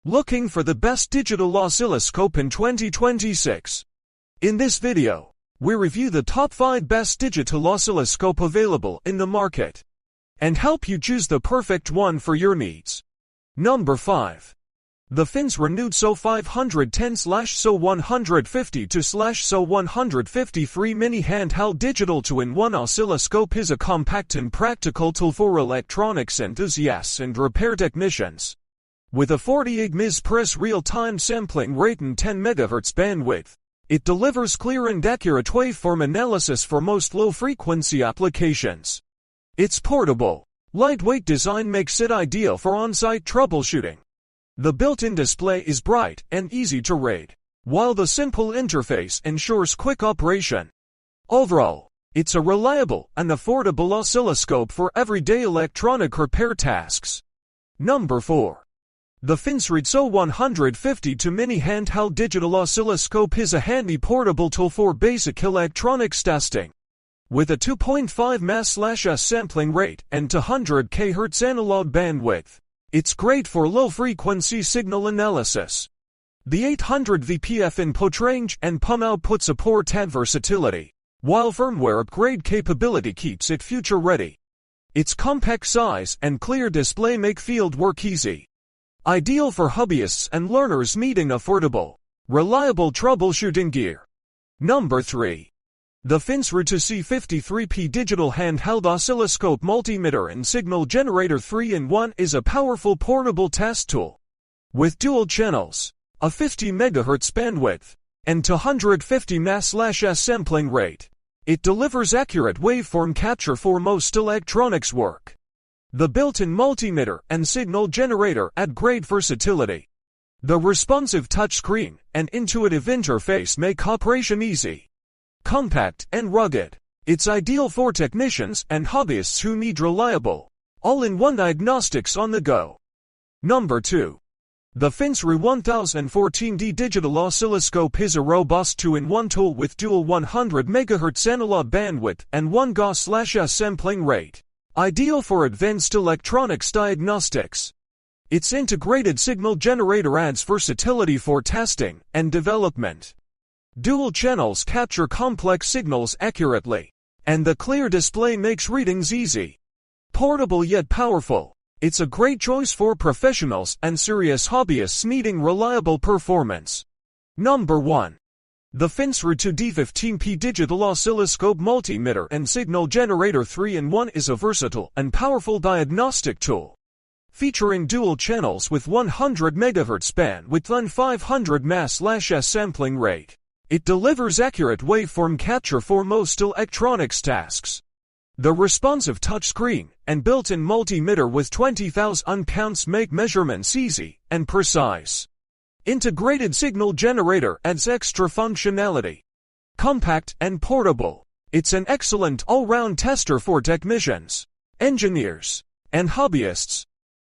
Looking for the best digital oscilloscope in 2026? In this video, we review the top 5 best digital oscilloscope available in the market and help you choose the perfect one for your needs. Number 5. The Fins renewed SO 510/SO 150/SO 153 mini handheld digital 2-in-1 oscilloscope is a compact and practical tool for electronics enthusiasts and repair technicians. With a 48 ms/s real-time sampling rate and 10 MHz bandwidth, it delivers clear and accurate waveform analysis for most low-frequency applications. Its portable, lightweight design makes it ideal for on-site troubleshooting. The built-in display is bright and easy to read, while the simple interface ensures quick operation. Overall, it's a reliable and affordable oscilloscope for everyday electronic repair tasks. Number 4. The Fins SO 152 mini handheld digital oscilloscope is a handy portable tool for basic electronics testing. With a 2.5 ms/s sampling rate and 200 kHz analog bandwidth, it's great for low-frequency signal analysis. The 800 VPF input range and PUM output support add versatility, while firmware upgrade capability keeps it future-ready. Its compact size and clear display make field work easy. Ideal for hobbyists and learners needing affordable, reliable troubleshooting gear. Number 3. The Fins C53P digital handheld oscilloscope multimeter and signal generator 3-in-1 is a powerful portable test tool. With dual channels, a 50 MHz bandwidth, and 250 ms/s sampling rate, it delivers accurate waveform capture for most electronics work. The built-in multimeter and signal generator add great versatility. The responsive touchscreen and intuitive interface make operation easy. Compact and rugged, it's ideal for technicians and hobbyists who need reliable, all-in-one diagnostics on the go. Number 2. The Fins 1014D digital oscilloscope is a robust 2-in-1 tool with dual 100 MHz analog bandwidth and 1 GHz/s sampling rate. Ideal for advanced electronics diagnostics. Its integrated signal generator adds versatility for testing and development. Dual channels capture complex signals accurately, and the clear display makes readings easy. Portable yet powerful, it's a great choice for professionals and serious hobbyists needing reliable performance. Number 1. The Fins D15P digital oscilloscope multimeter and signal generator 3-in-1 is a versatile and powerful diagnostic tool. Featuring dual channels with 100 MHz bandwidth and 500 ms/s sampling rate, it delivers accurate waveform capture for most electronics tasks. The responsive touchscreen and built-in multimeter with 20,000 counts make measurements easy and precise. Integrated signal generator adds extra functionality. Compact and portable, it's an excellent all-round tester for technicians, engineers, and hobbyists.